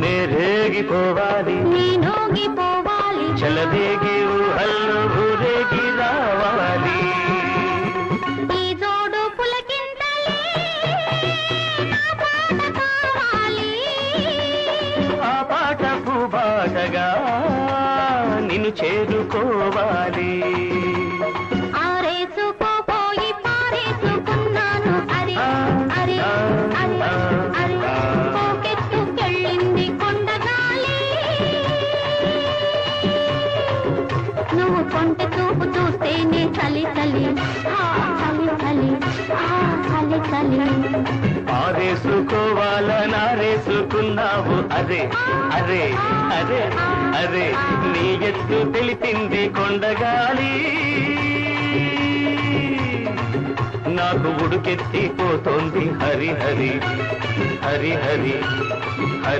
నేరేగిపోవాలి నేనోగిపోవాలి చలదేగి ఊహల్లో ఊరేగి రావాలి ఈ జోడు పులకింతలే నా పాట కావాలి ఆ పాట పూబాటగా నిన్ను చేరుకోవాలి ఆరేసుకోపోయి పారేసుకున్నాను అరే అరే అరే అరే పోకెత్తుకెళ్ళింది కొండగాలి నువ్వు కొంటె చూపు చూస్తేనే చలి చలి చలి చలి చలి చలి ఆరేసుకోవాలనారేసుకున్నావు అరే అరే అరే అరే నీ ఎత్తు తెలిపింది కొండగాలి నాకు ఉడుకెత్తిపోతోంది హరి హరి హరి హరి హరి